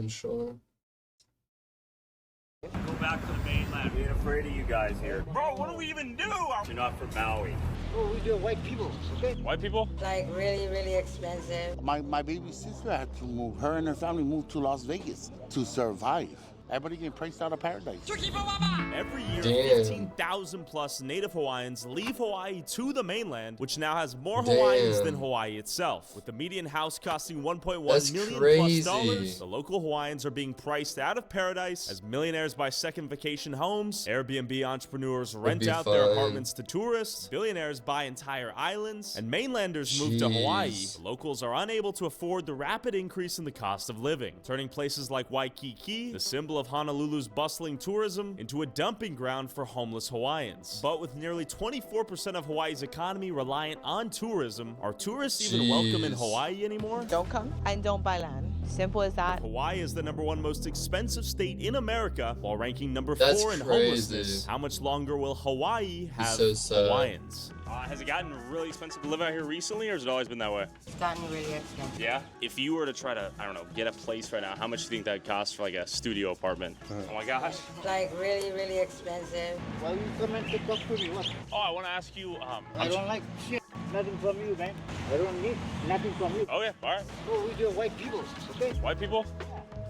I'm sure. Go back to the mainland. We ain't afraid of you guys here. Bro, what do we even do? You're not from Maui. Oh, we do white people, okay? White people? Like really expensive. My baby sister had to move. Her and her family moved to Las Vegas to survive. Everybody getting priced out of paradise. Every year, 15,000 plus native Hawaiians leave Hawaii to the mainland, which now has more Hawaiians than Hawaii itself. With the median house costing $1.1 million plus dollars, the local Hawaiians are being priced out of paradise as millionaires buy second vacation homes, Airbnb entrepreneurs rent out their apartments to tourists, billionaires buy entire islands, and mainlanders move to Hawaii. The locals are unable to afford the rapid increase in the cost of living, turning places like Waikiki, the symbol of Honolulu's bustling tourism, into a dumping ground for homeless Hawaiians. But with nearly 24% of Hawaii's economy reliant on tourism, are tourists even welcome in Hawaii anymore? Don't come and don't buy land. Simple as that. Hawaii is the #1 most expensive state in America, while ranking number 4 in homelessness. How much longer will Hawaii have Hawaiians? Has it gotten really expensive to live out here recently, or has it always been that way? It's gotten really expensive. Yeah? If you were to try to, I don't know, get a place right now, how much do you think that costs for like a studio apartment? Oh my gosh. Like really expensive. Why you come and talk to me? What? Oh, I want to ask you, I don't like shit. Nothing from you, man. I don't need nothing from you. Oh yeah, all right. Oh, we do white people, okay? White people?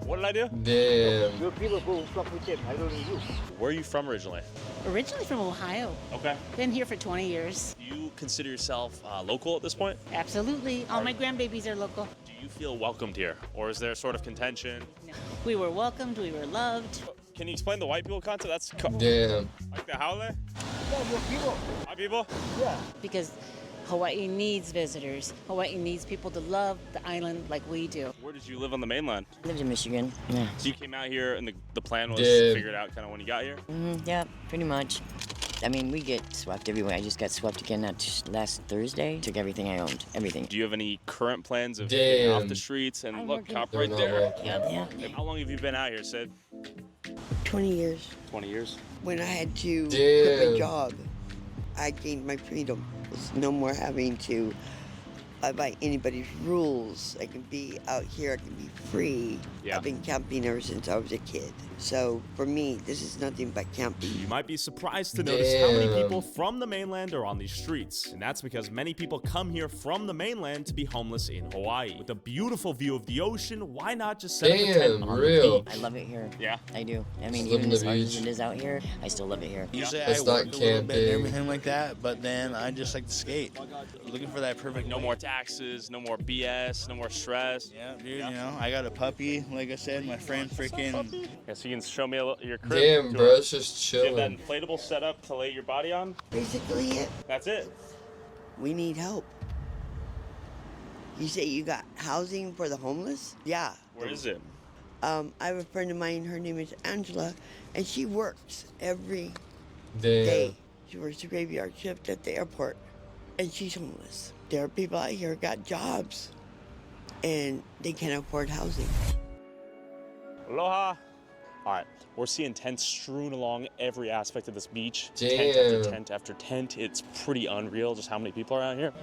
What did I do? Damn. Your people go talk with them. I don't need you. Where are you from originally? Originally from Ohio. Okay. Been here for 20 years. Do you consider yourself local at this point? Absolutely. All my grandbabies are local. Do you feel welcomed here, or is there sort of contention? No. We were welcomed. We were loved. Can you explain the white people concept? That's Damn. like the haole? Yeah, your people. White people? Yeah. Because Hawaii needs visitors. Hawaii needs people to love the island like we do. Where did you live on the mainland? I lived in Michigan. Yeah. So you came out here and the plan was to figure it out kind of when you got here? Yeah, pretty much. I mean, we get swept everywhere. I just got swept again last Thursday. Took everything I owned, everything. Do you have any current plans of getting off the streets? And look, cop right there. Yeah. How long have you been out here, Sid? 20 years. 20 years? When I had to quit my job, I gained my freedom. There's no more having to abide by anybody's rules. I can be out here, I can be free. I've been camping ever since I was a kid. So for me, this is nothing but camping. You might be surprised to notice how many people from the mainland are on these streets. And that's because many people come here from the mainland to be homeless in Hawaii. With a beautiful view of the ocean, why not just set up a tent on the beach? I love it here. Yeah? I do. I mean, even as hard as it is out here, I still love it here. Usually I work a little bit and everything like that, but then I just like to skate. Looking for that perfect no more taxes, no more BS, no more stress. Yeah, dude, you know, I got a puppy, like I said, my friend freaking... Yeah, so you can show me your crib. Damn, bro, it's just chilling. Do you have that inflatable set up to lay your body on? Basically it. That's it. We need help. You say you got housing for the homeless? Yeah. Where is it? I have a friend of mine, her name is Angela, and she works every Damn. day. She works a graveyard shift at the airport, and she's homeless. There are people out here who got jobs, and they can't afford housing. Aloha. All right, we're seeing tents strewn along every aspect of this beach. Damn. Tent after tent after tent. It's pretty unreal just how many people are out here.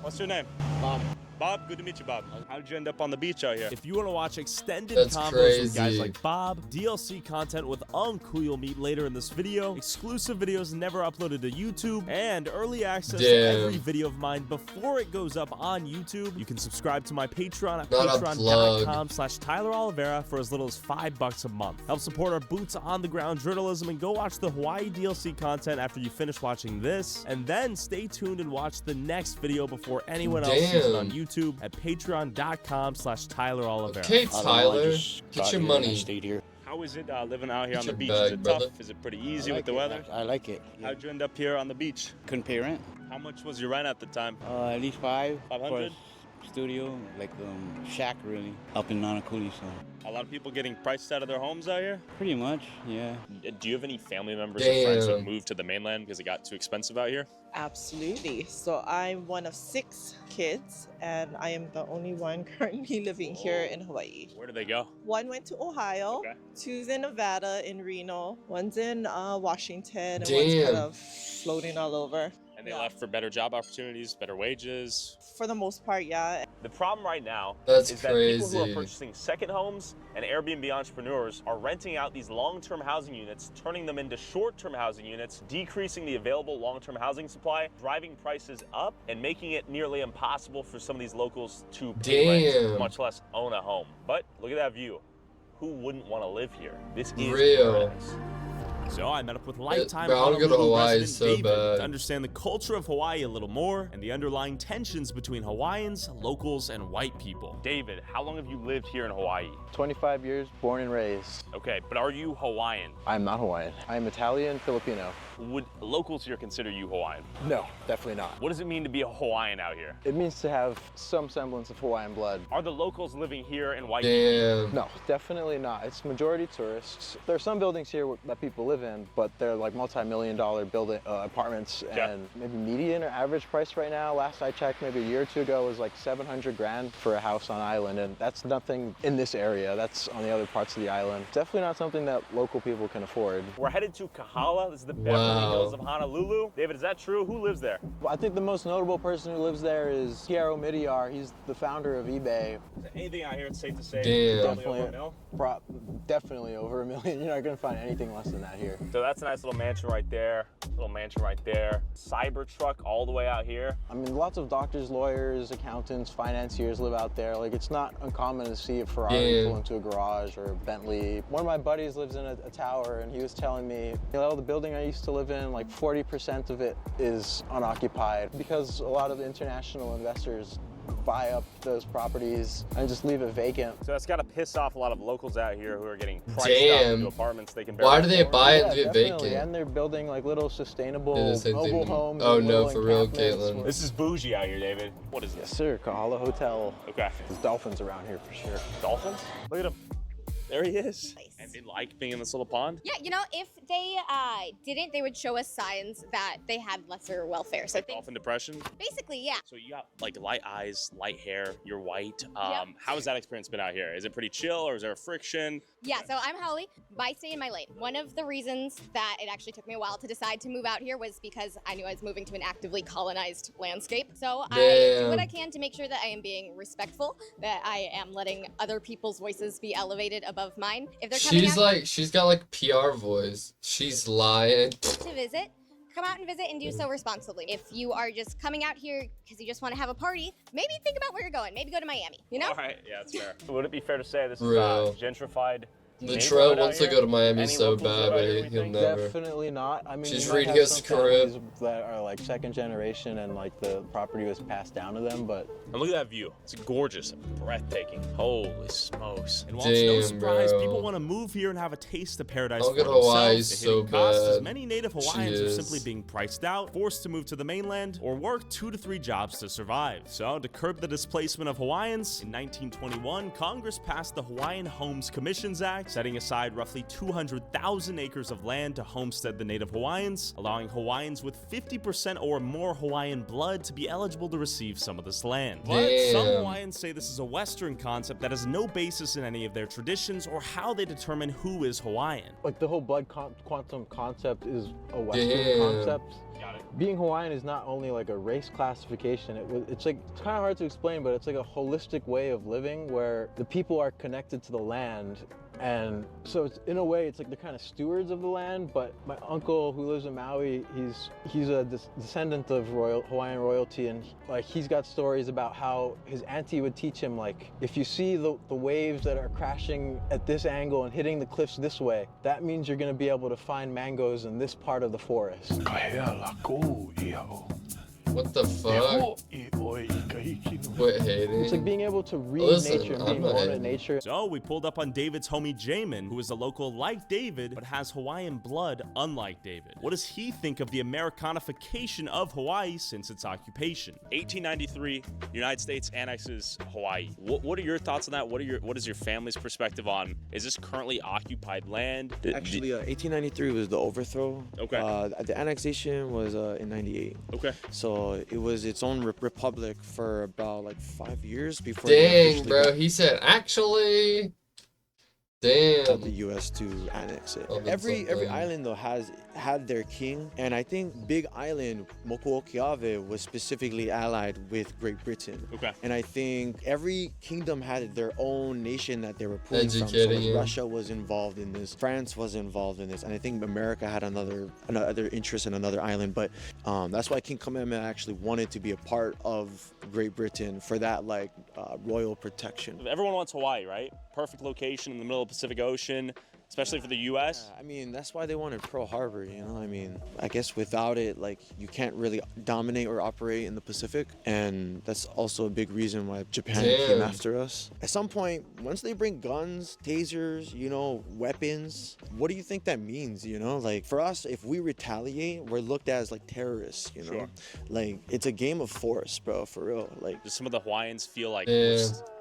What's your name? Bob. Bob, good to meet you, Bob. How did you end up on the beach out here? If you want to watch extended That's combos with guys crazy. like Bob, DLC content with Uncle you'll meet later in this video, exclusive videos never uploaded to YouTube, and early access to every video of mine before it goes up on YouTube, you can subscribe to my Patreon at patreon.com/Tyler Oliveira for as little as $5 a month. Help support our boots on the ground journalism and go watch the Hawaii DLC content after you finish watching this, and then stay tuned and watch the next video before anyone else sees it on YouTube at patreon.com/Tyler Oliveira. Okay, Tyler, get your money. Stayed here. How is it living out here Get on the your beach? bag, Is it brother. tough? Is it pretty easy with the weather? I like it. How'd you end up here on the beach? Couldn't pay rent. How much was your rent at the time? At least 500. 500? Studio, like shack really, up in Nanakuli, so. A lot of people getting priced out of their homes out here? Pretty much, yeah. Do you have any family members or friends that Damn. moved to the mainland because it got too expensive out here? Absolutely. So I'm one of 6 kids, and I am the only one currently living here in Hawaii. Where did they go? One went to Ohio, Okay. 2's in Nevada in Reno, one's in Washington, and one's Damn. kind of floating all over. And they left for better job opportunities, better wages. For the most part, yeah. The problem right now That's is that people who are crazy. purchasing second homes and Airbnb entrepreneurs are renting out these long-term housing units, turning them into short-term housing units, decreasing the available long-term housing supply, driving prices up, and making it nearly impossible for some of these locals to pay rent, much less own a home. But look at that view. Who wouldn't want to live here? This is Real. paradise. So I met up with lifetime bro, I wanna go to Honolulu Hawaii resident so David bad. to understand the culture of Hawaii a little more and the underlying tensions between Hawaiians, locals, and white people. David, how long have you lived here in Hawaii? 25 years, born and raised. Okay, but are you Hawaiian? I'm not Hawaiian. I'm Italian, Filipino. Would locals here consider you Hawaiian? No, definitely not. What does it mean to be a Hawaiian out here? It means to have some semblance of Hawaiian blood. Are the locals living here in Waikiki? Damn. No, definitely not. It's majority tourists. There are some buildings here that people live in, but they're like multi-million-dollar building apartments, and maybe median or average price right now, last I checked maybe a year or two ago, was like 700 grand for a house on island, and that's nothing in this area. That's on the other parts of the island. Definitely not something that local people can afford. We're headed to Kahala. This is the Beverly Hills of Honolulu. David, is that true? Who lives there? Well, I think the most notable person who lives there is Piero Midyar. He's the founder of eBay. Anything out here, it's safe to say, Damn. definitely over a mil? Definitely over $1 million. You're not gonna find anything less than that here. So that's a nice little mansion right there. Little mansion right there. Cybertruck all the way out here. I mean, lots of doctors, lawyers, accountants, financiers live out there. Like, it's not uncommon to see a Ferrari pull into a garage or a Bentley. One of my buddies lives in a tower, and he was telling me, you know, the building I used to live in, like 40% of it is unoccupied because a lot of international investors buy up those properties and just leave it vacant. So that's got to piss off a lot of locals out here who are getting priced out Damn. into apartments they can barely Why do they afford. buy it and Yeah, leave it definitely. vacant? And they're building like little sustainable Yeah, the same mobile thing. homes. Oh, and no, little for real, encampments. Caitlin. This is bougie out here, David. What is Yes, this? sir. Kahala Hotel. Okay. There's dolphins around here for sure. Dolphins? Look at him. There he is. And they like being in this little pond? Yeah, you know, if they didn't, they would show us signs that they had lesser welfare. So Like dolphin depression? basically, yeah. So you got like light eyes, light hair, you're white. How has that experience been out here? Is it pretty chill or is there friction? Yeah, so I'm Holly, by stay in my lane. One of the reasons that it actually took me a while to decide to move out here was because I knew I was moving to an actively colonized landscape. So I do what I can to make sure that I am being respectful, that I am letting other people's voices be elevated above mine. If they're coming out She's got like PR voice. She's lying. to visit, come out and visit and do so responsibly. If you are just coming out here because you just want to have a party, maybe think about where you're going. Maybe go to Miami, you know? All right, yeah, that's fair. Would it be fair to say this is Real. gentrified? Latrell wants to go to Miami Any so locals bad, live out but here, he'll we think? never. Definitely not. I mean, She's you might reading have us some crib. families that are like second generation and like the property was passed down to them, but And look at that view. It's gorgeous and breathtaking. Holy smokes. And while it's no Damn, surprise, bro. people want to move here and have a taste of paradise I'll for get Hawaii themselves. The so hidden cost is bad. many native She Hawaiians are is. simply being priced out, forced to move to the mainland, or work 2 to 3 jobs to survive. So, to curb the displacement of Hawaiians, in 1921, Congress passed the Hawaiian Homes Commissions Act, setting aside roughly 200,000 acres of land to homestead the native Hawaiians, allowing Hawaiians with 50% or more Hawaiian blood to be eligible to receive some of this land. But some Damn. Hawaiians say this is a Western concept that has no basis in any of their traditions or how they determine who is Hawaiian. like the whole blood quantum concept is a Western Damn. concept. Got it. Being Hawaiian is not only like a race classification, it's kind of hard to explain, but it's like a holistic way of living where the people are connected to the land. And so it's, in a way, it's like they're kind of stewards of the land. But my uncle who lives in Maui, he's a descendant of Hawaiian royalty, and like he's got stories about how his auntie would teach him, like, if you see the waves that are crashing at this angle and hitting the cliffs this way, that means you're going to be able to find mangoes in this part of the forest. What the fuck? Quit hating. It's like being able to read Listen, nature and I'm being not one hating. with nature. So we pulled up on David's homie Jamin, who is a local like David, but has Hawaiian blood unlike David. What does he think of the Americanification of Hawaii since its occupation? 1893, United States annexes Hawaii. What are your thoughts on that? What is your family's perspective on? Is this currently occupied land? Actually, 1893 was the overthrow. Okay. The annexation was in 98. Okay. So it was its own republic for about like 5 years before. they Dang, officially bro. got- He said, actually. Damn. of the U.S. to annex it. Every island though had their king, and I think Big Island Mokuokiave was specifically allied with Great Britain. Okay. And I think every kingdom had their own nation that they were pulling from. So like Russia was involved in this, France was involved in this, and I think America had another interest in another island. But that's why King Kamehameha actually wanted to be a part of Great Britain for that like royal protection. Everyone wants Hawaii, right? Perfect location in the middle of the Pacific Ocean, especially for the U.S. Yeah, I mean, that's why they wanted Pearl Harbor, you know? I mean, I guess without it, like, you can't really dominate or operate in the Pacific, and that's also a big reason why Japan came after us. At some point, once they bring guns, tasers, you know, weapons, what do you think that means, you know? Like, for us, if we retaliate, we're looked at as, like, terrorists, you know? Sure. Like, it's a game of force, bro, for real. Like, some of the Hawaiians feel like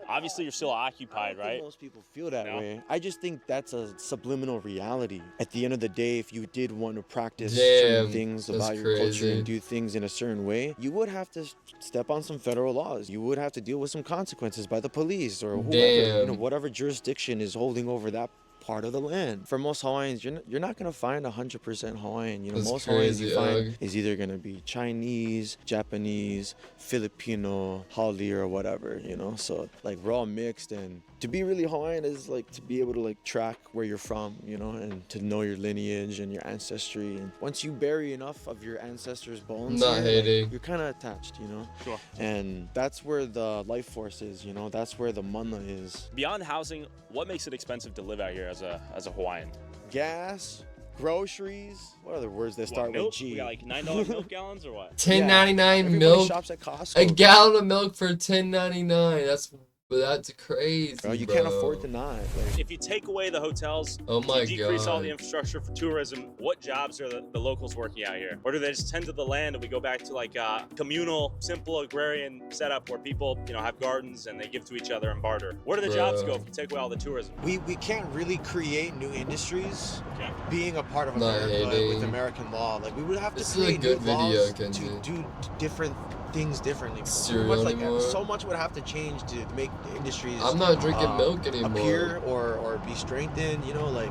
obviously you're still occupied, right? Most people feel that way. I just think that's a subliminal reality. At the end of the day, if you did want to practice certain things about your culture and do things in a certain way, you would have to step on some federal laws. You would have to deal with some consequences by the police or whoever, you know, whatever jurisdiction is holding over that part of the land. For most Hawaiians, you're not gonna find 100% Hawaiian. You know, most Hawaiians you find is either gonna be Chinese, Japanese, Filipino, Hali, or whatever. You know, so like we're all mixed, and to be really Hawaiian is like to be able to like track where you're from, you know, and to know your lineage and your ancestry. And once you bury enough of your ancestors' bones, you're kind of attached, you know. Sure. And that's where the life force is, you know. That's where the mana is. Beyond housing, what makes it expensive to live out here as a Hawaiian? Gas, groceries. What are the words that start milk? with G? We got like $9 milk gallons or what? $10.99 milk. Shops at Costco. A gallon of milk for $10.99. That's crazy, bro. You can't afford to not. Like, if you take away the hotels, decrease all the infrastructure for tourism, what jobs are the locals working out here? Or do they just tend to the land and we go back to like a communal, simple agrarian setup where people, you know, have gardens and they give to each other and barter? Where do the jobs go if you take away all the tourism? We can't really create new industries being a part of America with American law. Like we would have to create new laws to do different things differently. So much would have to change to make industries. I'm not drinking milk anymore. Appear or be strengthened, you know, like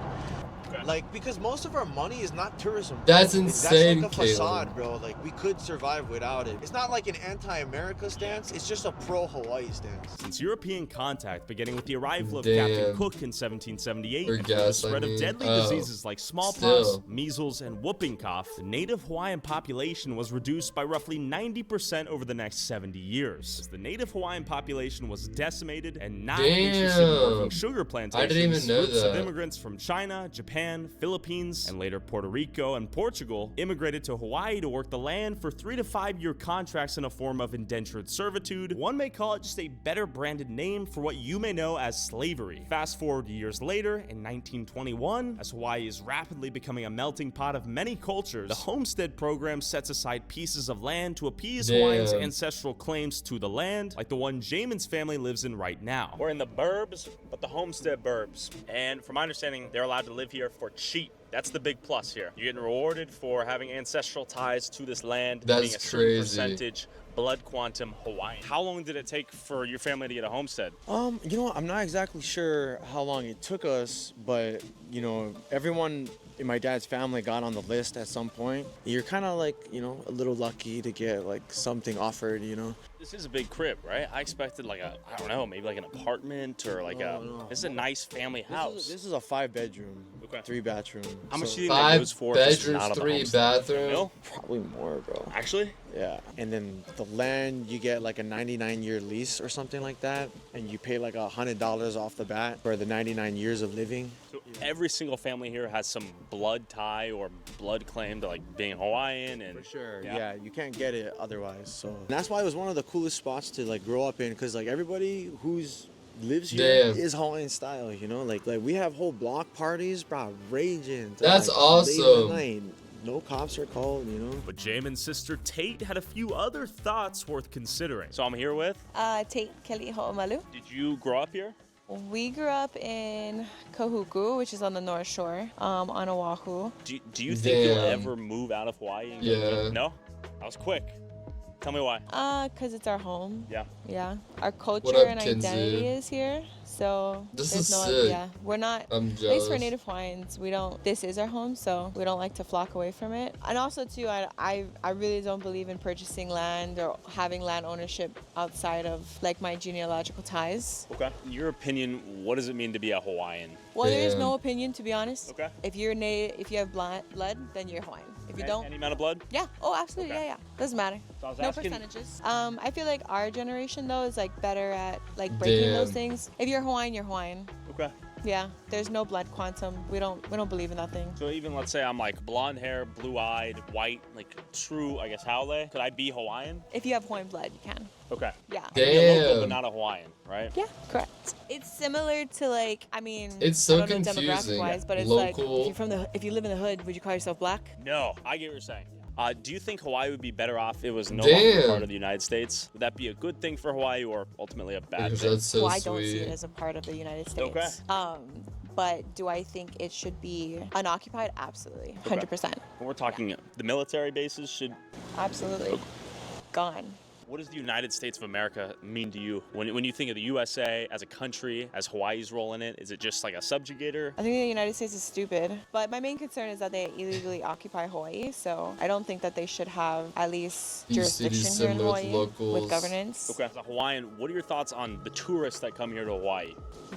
because most of our money is not tourism. That's insane, That's like a facade, bro. Like we could survive without it. It's not like an anti-America stance. It's just a pro-Hawaii stance. Since European contact, beginning with the arrival of Captain Cook in 1778, and the spread of deadly diseases like smallpox, measles, and whooping cough, the native Hawaiian population was reduced by roughly 90% over the next 70 years. As the native Hawaiian population was decimated and not interested in working sugar plantations, I didn't even know groups of immigrants from China, Japan, Philippines, and later Puerto Rico and Portugal immigrated to Hawaii to work the land for 3 to 5 year contracts in a form of indentured servitude. One may call it just a better branded name for what you may know as slavery. Fast forward years later, in 1921, as Hawaii is rapidly becoming a melting pot of many cultures, the homestead program sets aside pieces of land to appease Hawaiians' ancestral claims to the land, like the one Jamin's family lives in right now. We're in the burbs, but the homestead burbs. And from my understanding, they're allowed to live here for cheap. That's the big plus here. You're getting rewarded for having ancestral ties to this land, being a certain percentage blood quantum Hawaiian. How long did it take for your family to get a homestead? You know, I'm not exactly sure how long it took us, but you know, everyone in my dad's family got on the list at some point. You're kind of like, you know, a little lucky to get like something offered, you know. This is a big crib, right? I expected like a, I don't know, maybe like an apartment or like this is a nice family house. This is a 5-bedroom, 3-bathroom. How much do you think that goes for? 5 bedrooms, 3 bathrooms? Probably more, bro. Actually? Yeah. And then the land, you get like a 99-year lease or something like that, and you pay like $100 off the bat for the 99 years of living. So every single family here has some blood tie or blood claim to like being Hawaiian, and for sure, yeah, you can't get it otherwise. So and that's why it was one of the coolest spots to like grow up in, because like everybody who's lives here is Hawaiian style, you know, like we have whole block parties, bro, raging. That's like, awesome. Late at night. No cops are called, you know. But Jamin's sister Tate had a few other thoughts worth considering. So I'm here with Tate Kelly Ho'omalu. Did you grow up here? We grew up in Kahuku, which is on the North Shore, on Oahu. Do you think you'll ever move out of Hawaii? And no? That was quick. Tell me why. Because it's our home. Yeah. Yeah. Our culture and identity is here. So This there's is no sick. yeah. We're not I'm at least jealous. for Native Hawaiians, we don't this is our home, so we don't like to flock away from it. And also too, I really don't believe in purchasing land or having land ownership outside of like my genealogical ties. Okay. In your opinion, what does it mean to be a Hawaiian? Well, there's no opinion, to be honest. Okay. If you're if you have blood, then you're Hawaiian. If you don't, Any amount of blood? yeah. Oh, absolutely. Okay. Yeah. Doesn't matter. So I was No asking- percentages. I feel like our generation though is like better at like breaking those Damn. things. If you're Hawaiian, you're Hawaiian. Okay. Yeah. There's no blood quantum. We don't believe in that thing. So even let's say I'm like blonde hair, blue-eyed, white, like true, I guess, Haole. Could I be Hawaiian? If you have Hawaiian blood, you can. Okay. Yeah. I can be a local, Damn. but not a Hawaiian, right? Yeah, correct. It's similar to like, I mean, It's so I don't know confusing. demographic-wise, but it's Local. like if you live in the hood, would you call yourself black? No, I get what you're saying. Do you think Hawaii would be better off if it was no longer Damn. part of the United States? Would that be a good thing for Hawaii or ultimately a bad thing? That's so Well, I don't see sweet. it as a part of the United States. Okay. But do I think it should be unoccupied? Absolutely, 100%. When we're talking the military bases should. Absolutely. Gone. What does the United States of America mean to you when you think of the USA as a country, as Hawaii's role in it? Is it just like a subjugator? I think the United States is stupid. But my main concern is that they illegally occupy Hawaii, so I don't think that they should have at least These jurisdiction cities here in similar to Hawaii locals. with governance. Okay. As a Hawaiian, what are your thoughts on the tourists that come here to Hawaii?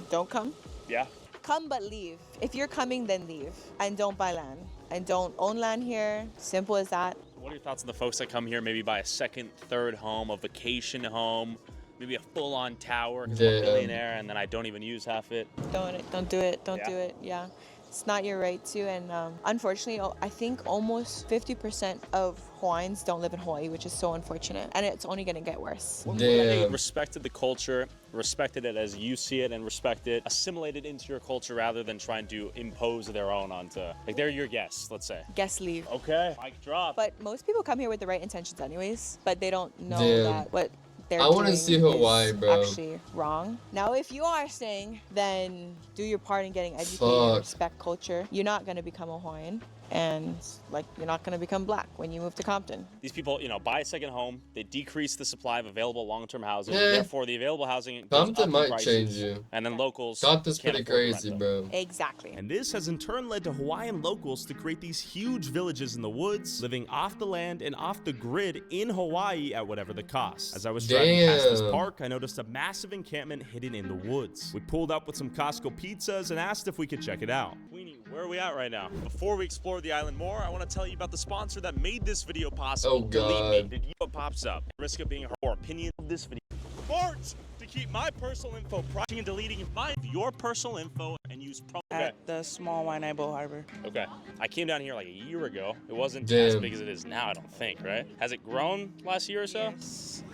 Don't come. Yeah? Come but leave. If you're coming, then leave. And don't buy land. And don't own land here. Simple as that. What are your thoughts on the folks that come here, maybe buy a second, third home, a vacation home, maybe a full-on tower because I'm a Damn. billionaire and then I don't even use half it? Don't do it. Don't Yeah. do it. Yeah. It's not your right to. And unfortunately, I think almost 50% of Hawaiians don't live in Hawaii, which is so unfortunate. And it's only going to get worse. What if they Damn. respected the culture, respected it as you see it, and respect it, assimilated into your culture rather than trying to impose their own onto, like they're your guests, let's say. Guests leave. Okay, mic drop. But most people come here with the right intentions anyways, but they don't know Damn. that what they're I wanna doing see Hawaii, is bro. actually wrong. Now, if you are staying, then do your part in getting educated Fuck. and respect culture. You're not going to become a Hawaiian, and like you're not going to become black when you move to Compton. These people, buy a second home, they decrease the supply of available long-term housing, Yeah. therefore the available housing goes Compton up in might prices, change you. and then locals Compton's can't pretty afford to rent crazy, them. bro. Exactly. And this has in turn led to Hawaiian locals to create these huge villages in the woods, living off the land and off the grid in Hawaii at whatever the cost. As I was driving past this Damn. park, I noticed a massive encampment hidden in the woods. We pulled up with some Costco pizzas and asked if we could check it out. Queenie, where are we at right now? Before we explore the island more, I want to tell you about the sponsor that made this video possible. Oh, Believe God. me, did you what pops up? Risk of being her opinion of this video. Sports! To keep my personal info private and deleting your personal info and use promo. Okay. At the small Waianae Harbor. Okay. I came down here like a year ago. It wasn't as Damn. big as it is now, I don't think, right? Has it grown last year or so?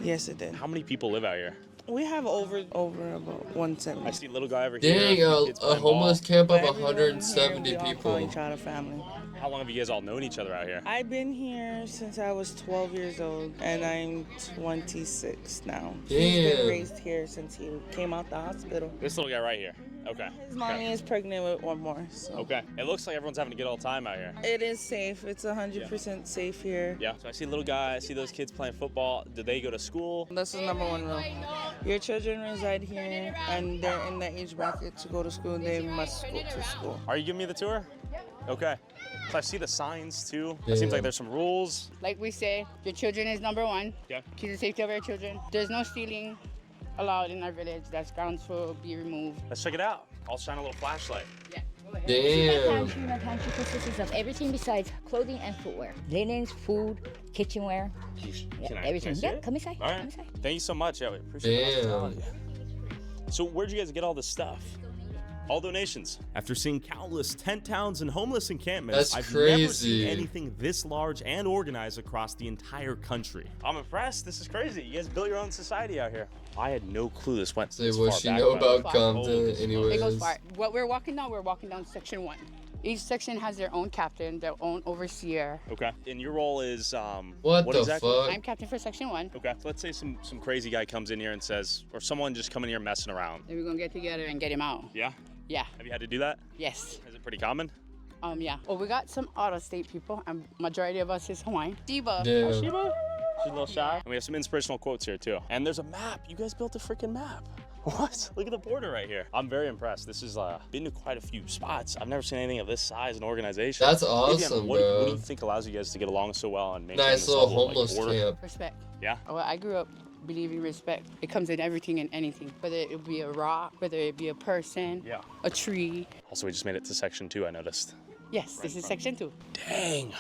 Yes, it did. How many people live out here? We have over about 170. I see a little guy over here. Dang, kids a playing homeless ball. camp of But everyone 170 here, we all call people. each other family. How long have you guys all known each other out here? I've been here since I was 12 years old, and I'm 26 now. He's been Damn. raised here since he came out the hospital. This little guy right here. Okay. His mommy is pregnant with one more. So. Okay. It looks like everyone's having a good old time out here. It is safe. It's 100% safe here. Yeah. So I see a little guy. I see those kids playing football. Do they go to school? That's the number one rule. Your children reside here, and they're in the age bracket to go to school. They must go to school. Are you giving me the tour? Okay. So I see the signs too. It seems like there's some rules. Like we say, your children is number one. Yeah. Keep the safety of our children. There's no stealing allowed in our village. That's grounds will be removed. Let's check it out. I'll shine a little flashlight. Damn. My pantry consists of everything besides clothing and footwear. Linens, food, kitchenware. Can I everything. see Yeah, it? come inside. All right. Come inside. Thank you so much. Yeah, we appreciate the Damn. hospitality. So where'd you guys get all this stuff? All donations. After seeing countless tent towns and homeless encampments, That's I've never crazy. seen anything this large and organized across the entire country. I'm impressed. This is crazy. You guys built your own society out here. I had no clue this went Say this what far she back, know by the way. about Compton, Holy It anyways. goes far. What we're walking down section 1. Each section has their own captain, their own overseer. Okay. And your role is What the exactly? fuck? I'm captain for section 1. Okay. So let's say some crazy guy comes in here and says, or someone just coming here messing around. Then we're gonna get together and get him out. Yeah. Yeah. Have you had to do that? Yes. Is it pretty common? Yeah. Well, we got some out-of-state people, and majority of us is Hawaiian. Diva. Damn. Shiba? She's a little shy. And we have some inspirational quotes here too. And there's a map. You guys built a freaking map. What? Look at the border right here. I'm very impressed. This is been to quite a few spots. I've never seen anything of this size and organization. That's awesome, what bro. do you think allows you guys to get along so well and maintain Nice this little level of, homeless order? camp. Respect. Yeah. Well, I grew up believing respect. It comes in everything and anything, whether it be a rock, whether it be a person, a tree. Also, we just made it to section 2, I noticed. Yes, this is section 2. Dang.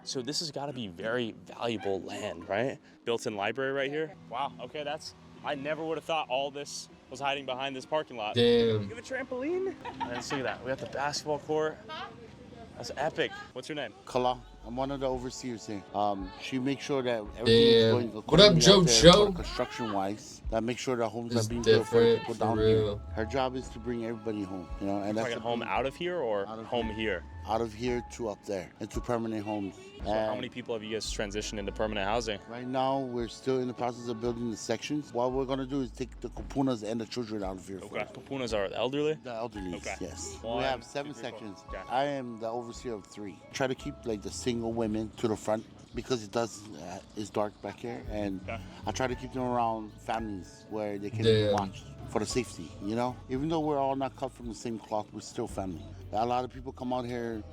So this has got to be very valuable land, right? Built-in library right here. Wow. Okay, I never would have thought all this was hiding behind this parking lot. Damn. You have a trampoline? And let's look at that. We got the basketball court. That's epic. What's your name? Kala. I'm one of the overseers here. She makes sure that everything is going What up, Joe? Construction-wise, that makes sure that homes It's are being built for different, people for down real. here. Her job is to bring everybody home, you know, and that's Like a home out of here or home here? Out of here to up there, into permanent homes. So how many people have you guys transitioned into permanent housing? Right now, we're still in the process of building the sections. What we're gonna do is take the kupunas and the children out of here. Okay. Kupunas are the elderly? The elderly, Okay. yes. One, we have two, 7 three, four. sections. Okay. I am the overseer of 3. Try to keep like the single women to the front because it's dark back here, and I try to keep them around families where they can Damn. watch for the safety. You know, even though we're all not cut from the same cloth, we're still family. A lot of people come out here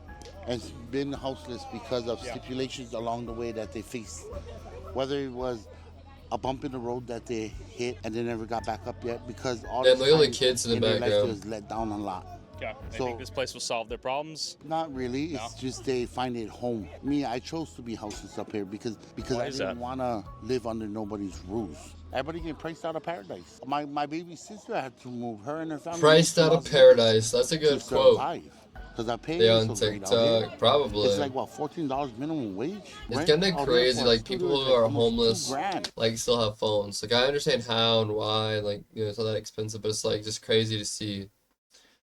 and been houseless because of stipulations along the way that they faced, whether it was a bump in the road that they hit and they never got back up yet because all And the look at the kids in the their life background. was let down a lot. Okay. They So- think this place will solve their problems? Not really. It's just they find it home. Me, I chose to be houseless up here because Why I is didn't that? want to live under nobody's rules. Everybody getting priced out of paradise. My baby sister had to move. Her and her family. Priced moved to out of Las paradise. Vegas That's a good to quote. survive. Because I pay They so on great out here. TikTok, probably. It's like what, $14 minimum wage? It's Rent kind out of here crazy, for a like studio people is who are almost homeless, $2,000. like still have phones. Like I understand how and why, like it's not that expensive, but it's like just crazy to see,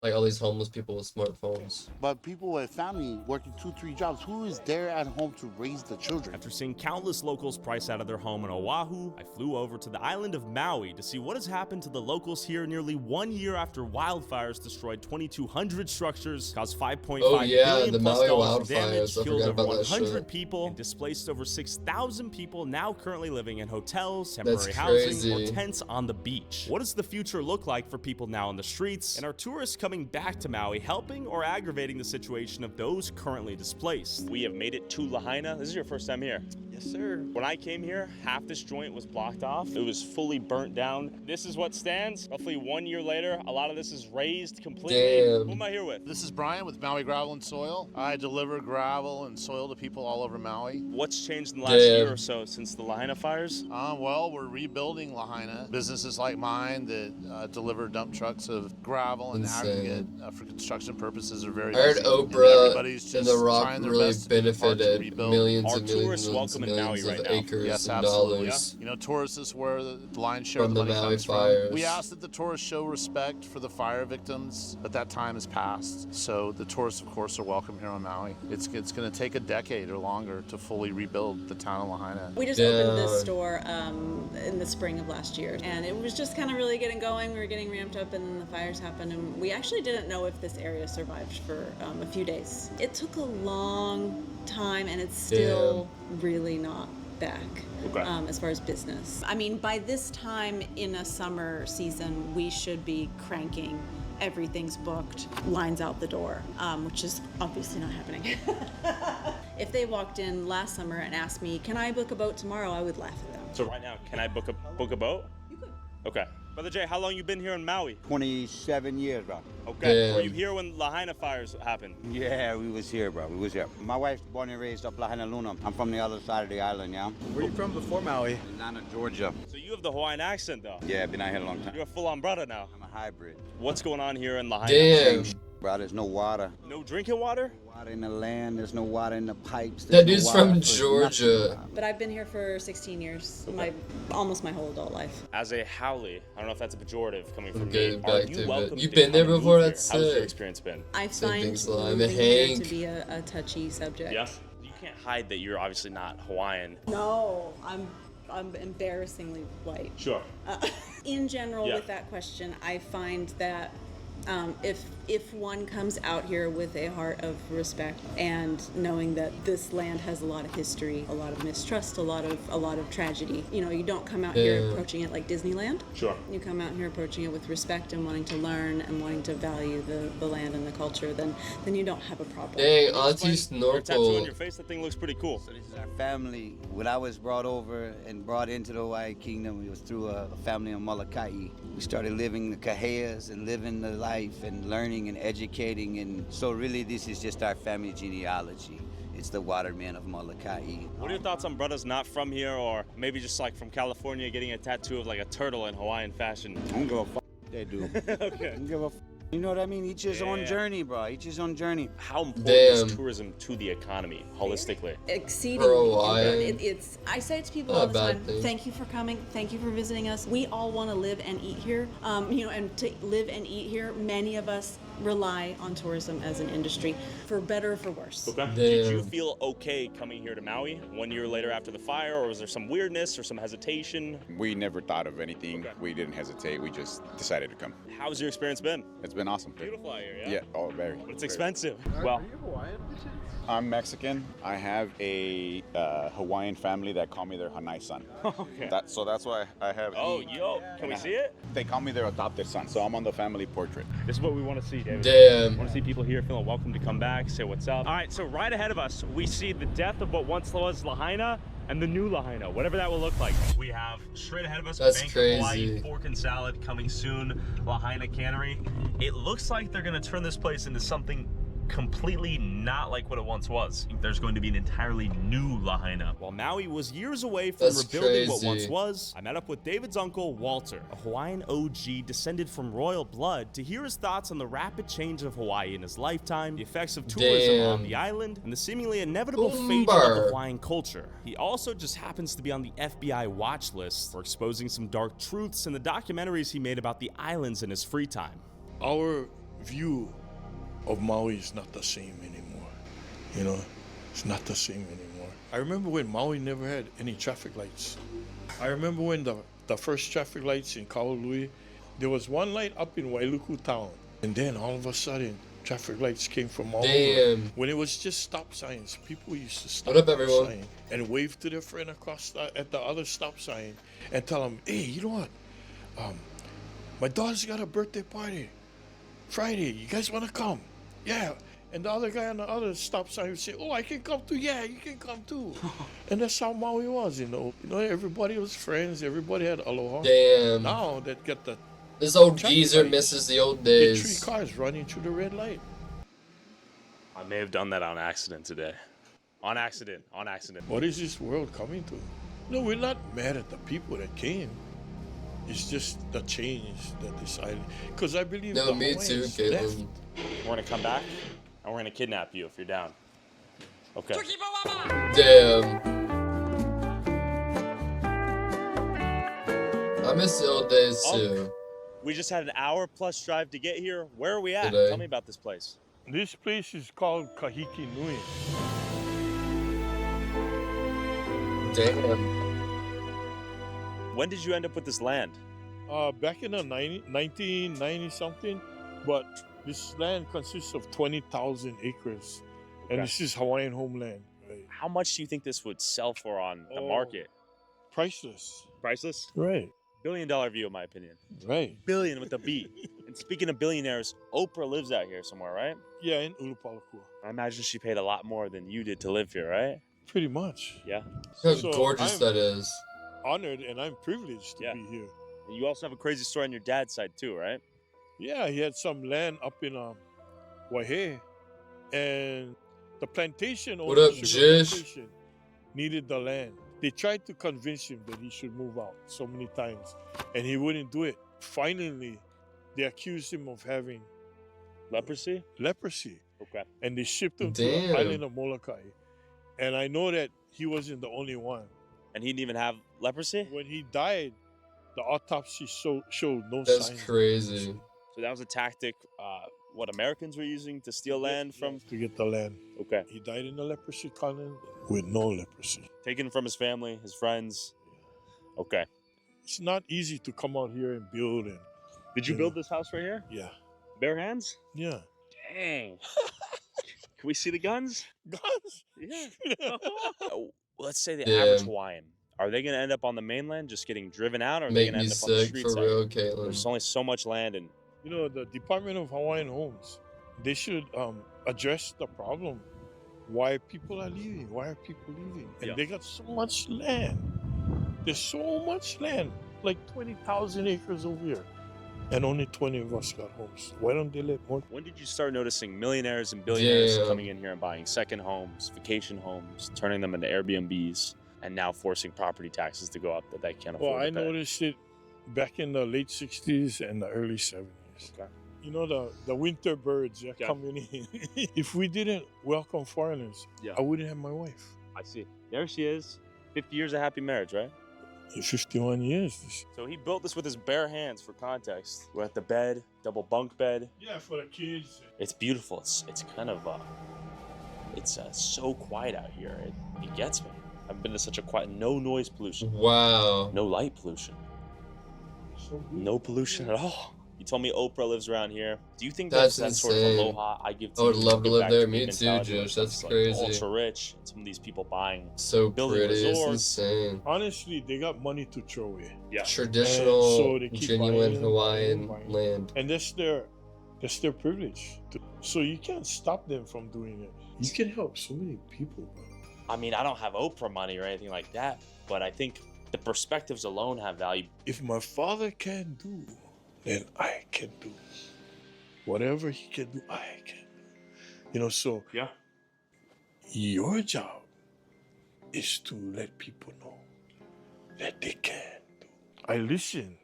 like all these homeless people with smartphones. But people with family working 2-3 jobs, who is there at home to raise the children? After seeing countless locals priced out of their home in Oahu, I flew over to the island of Maui to see what has happened to the locals here nearly 1 year after wildfires destroyed 2,200 structures, caused $5.5 Oh, yeah, billion the plus Maui dollars in wildfires. damage, I killed forgot over about that 100 shit. people, and displaced over 6,000 people now currently living in hotels, That's temporary housing, or crazy. tents on the beach. What does the future look like for people now in the streets? And are tourists coming back to Maui helping or aggravating the situation of those currently displaced? We have made it to Lahaina. This is your first time here. Yes, sir. When I came here, half this joint was blocked off. It was fully burnt down. This is what stands. Roughly 1 year later, a lot of this is raised completely. Damn. Who am I here with? This is Brian with Maui Gravel and Soil. I deliver gravel and soil to people all over Maui. What's changed in the last year or so since the Lahaina fires? Well, we're rebuilding Lahaina. Businesses like mine that deliver dump trucks of gravel and aggregate for construction purposes are very I heard busy. And Oprah everybody's and just The Rock trying their really best to do their part to benefited rebuild. millions Are and millions tourists and welcome in millions Maui of right now? acres Yes, and absolutely. dollars. You know, tourists is where the lion's share From of the the money Maui comes fires. from. We ask that the tourists show respect for the fire victims, but that time has passed. So the tourists, of course, are welcome here on Maui. It's going to take a decade or longer to fully rebuild the town of Lahaina. We just opened this store in the spring of last year, and it was just kind of really getting going. We were getting ramped up, and then the fires happened, and we actually didn't know if this area survived for a few days. It took a long time, and it's still really not back as far as business. I mean, by this time in a summer season, we should be cranking. Everything's booked, lines out the door, which is obviously not happening. If they walked in last summer and asked me, can I book a boat tomorrow, I would laugh at them. So right now, can I book a boat? You could. Okay. Brother Jay, how long you been here in Maui? 27 years, bro. Okay. Damn. Were you here when Lahaina fires happened? Yeah, we was here, bro. We was here. My wife's born and raised up Lahaina Luna. I'm from the other side of the island, yeah? Where you from before Maui? Atlanta, Georgia. So you have the Hawaiian accent, though. Yeah, been out here a long time. You're a full-on brother now. I'm a hybrid. What's going on here in Lahaina? Damn. Bro, there's no water. No drinking water? Water in the land. There's no water in the pipes. That there's no dude's water from for Georgia. nothing. But I've been here for 16 years, almost my whole adult life. As a haole, I don't know if that's a pejorative coming from Okay, me. back Are to you it. welcome You've to been there come and before? move here? That's How's your sick. experience been? I Same find thing's like, moving here Hank. to be a touchy subject. Yeah. You can't hide that you're obviously not Hawaiian. No, I'm embarrassingly white. Sure. In general, Yeah. with that question, I find that if if one comes out here with a heart of respect and knowing that this land has a lot of history, a lot of mistrust, a lot of tragedy. You know, you don't come out here approaching it like Disneyland. Sure. You come out here approaching it with respect and wanting to learn and wanting to value the land and the culture, then you don't have a problem. Dang, Auntie Snorkel. Tattoo on your face, that thing looks pretty cool. So this is our family. When I was brought over and brought into the Hawaii Kingdom, it was through a family in Molokai. We started living the kahea and living the life and learning and educating, and so really this is just our family genealogy. It's the watermen of Molokai. What are your thoughts on brothers not from here, or maybe just like from California getting a tattoo of like a turtle in Hawaiian fashion? I don't give a fuck they do. Okay. I don't give a fuck. You know what I mean? Each his own journey, bro. Each his own journey. How important is tourism to the economy, holistically? Exceedingly important. It's I say to people all the time, thank you for coming, thank you for visiting us. We all want to live and eat here. You know, and to live and eat here, many of us rely on tourism as an industry, for better or for worse. Okay. Did you feel okay coming here to Maui 1 year later after the fire, or was there some weirdness or some hesitation? We never thought of anything. Okay. We didn't hesitate. We just decided to come. How's your experience been? It's been awesome. Beautiful out here, yeah? Yeah, oh, very. But it's expensive. Well, Are you Hawaiian? I'm Mexican. I have a Hawaiian family that call me their Hanai son. Okay. So that's why I have. Can we see it? They call me their adopted son, so I'm on the family portrait. This is what we want to see, David. Damn. We want to see people here feeling welcome to come back, say what's up. All right, so right ahead of us, we see the death of what once was Lahaina and the new Lahaina, whatever that will look like. We have straight ahead of us, That's Bank crazy. of Hawaii, Fork and Salad coming soon, Lahaina Cannery. It looks like they're gonna turn this place into something completely not like what it once was. I think there's going to be an entirely new Lahaina. While Maui was years away from That's rebuilding what crazy. once was, I met up with David's uncle, Walter, a Hawaiian OG descended from royal blood, to hear his thoughts on the rapid change of Hawaii in his lifetime, the effects of tourism on the island, and the seemingly inevitable fate of the Hawaiian culture. He also just happens to be on the FBI watch list for exposing some dark truths in the documentaries he made about the islands in his free time. Our view of Maui is not the same anymore. You know, it's not the same anymore. I remember when Maui never had any traffic lights. I remember when the first traffic lights in Kaului, there was one light up in Wailuku town. And then all of a sudden, traffic lights came from all over. When it was just stop signs, people used to stop What up, everyone? sign and wave to their friend across at the other stop sign and tell them, hey, you know what? My daughter's got a birthday party Friday. You guys want to come? Yeah. And the other guy on the other stop sign would say, oh, I can come too. Yeah, you can come too. And that's how Maui was, you know. You know, everybody was friends. Everybody had aloha. Damn. Now that got the This old traffic geezer lights, misses the old the days. 3 cars running through the red light. I may have done that on accident today. On accident. What is this world coming to? No, we're not mad at the people that came. It's just the change that decided. Because I believe No, the me too, Hawaiians Caleb. left. We're gonna come back and we're gonna kidnap you if you're down. Okay. Damn. I miss the old days too. We just had an hour plus drive to get here. Where are we at? Today. Tell me about this place. This place is called Kahiki Nui. Damn. When did you end up with this land? Back in the 1990 something, but this land consists of 20,000 acres, and Okay. this is Hawaiian homeland. Right. How much do you think this would sell for on the market? Priceless. Priceless? Right. $1 billion view, in my opinion. Right. Billion with a B. And speaking of billionaires, Oprah lives out here somewhere, right? Yeah, in Ulupalakua. I imagine she paid a lot more than you did to live here, right? Pretty much. Yeah. How So gorgeous I'm that is. Honored, and I'm privileged to be here. And you also have a crazy story on your dad's side too, right? Yeah, he had some land up in Waihe, and the plantation What owner, up, sugar Jish? plantation, needed the land. They tried to convince him that he should move out so many times, and he wouldn't do it. Finally, they accused him of having leprosy. Okay. And they shipped him to Damn. the island of Molokai. And I know that he wasn't the only one. And he didn't even have leprosy? When he died, the autopsy showed no That's signs. crazy. So that was a tactic what Americans were using to steal land from? To get the land. Okay. He died in the leprosy colony with no leprosy. Taken from his family, his friends. Okay. It's not easy to come out here and build. And Did you build this house right here? Yeah. Bare hands? Yeah. Dang. Can we see the guns? Guns? Yeah. Let's say the Yeah. average Hawaiian. Are they going to end up on the mainland just getting driven out, or are they Make going to me end up on the sick streets? for out real, here? Caitlin. There's only so much land, and You know, the Department of Hawaiian Homes, they should address the problem. Why people are leaving? Why are people leaving? And they got so much land. There's so much land, like 20,000 acres over here. And only 20 of us got homes. Why don't they let more? when did you start noticing millionaires and billionaires Damn. coming in here and buying second homes, vacation homes, turning them into Airbnbs, and now forcing property taxes to go up that they can't afford Well, I to pay? noticed it back in the late 60s and the early 70s. Okay. You know, the winter birds are coming in. If we didn't welcome foreigners, I wouldn't have my wife. I see. There she is. 50 years of happy marriage, right? 51 years. So he built this with his bare hands, for context. We're at the bed, double bunk bed. Yeah, for the kids. It's beautiful. It's kind of, it's so quiet out here. It gets me. I've been to such a quiet, no noise pollution. Wow. No light pollution. No pollution at all. You told me Oprah lives around here. Do you think That's that sort of insane. aloha I give to I would you, love to give live back there. me Me too, mentality, Josh. like, That's it's like crazy. ultra rich, and some of these people buying, So building pretty. It's resorts. insane. Honestly, they got money to throw away. Yeah. Traditional, And so they keep genuine buying, Hawaiian buying. land. And that's their privilege. So you can't stop them from doing it. You can help so many people, bro. I mean, I don't have Oprah money or anything like that, but I think the perspectives alone have value. If my father can do, then I can do. Whatever he can do, I can do. You know, so yeah, your job is to let people know that they can do. I listen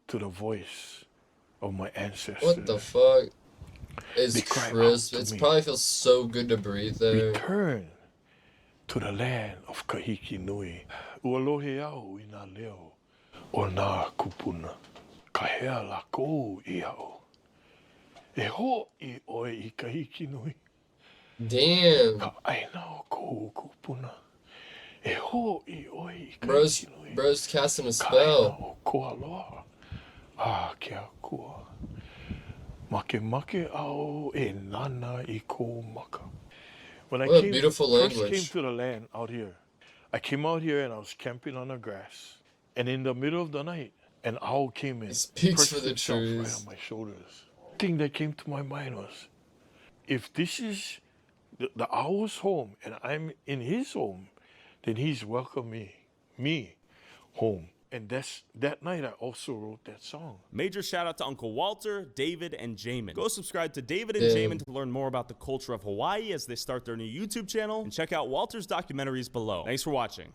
to the voice of my ancestors. What the fuck? It's They cry out crisp. to It me. probably feels so good to breathe there. Return to the land of Kahiki Nui. Ualohe au i nā leo o nā kupuna. Ka hea la kou i au. E ho i oe i Kahiki Nui. Damn. Ka aina o kou kupuna. E ho i oe i Bro's, Kahiki Nui. bro's casting a Ka aina spell. o koa loa. Ah, kia kua. Make au e nana I kou maka. When I What a beautiful first language. came to the land out here, I came out here and I was camping on the grass. And in the middle of the night, an owl came in. It speaks perched for the itself right trees. on my shoulders. The thing that came to my mind was, if this is the owl's home and I'm in his home, then he's welcoming me home. And that night I also wrote that song. Major shout out to Uncle Walter, David, and Jamin. Go subscribe to David and Damn. Jamin to learn more about the culture of Hawaii as they start their new YouTube channel, and check out Walter's documentaries below. Thanks for watching.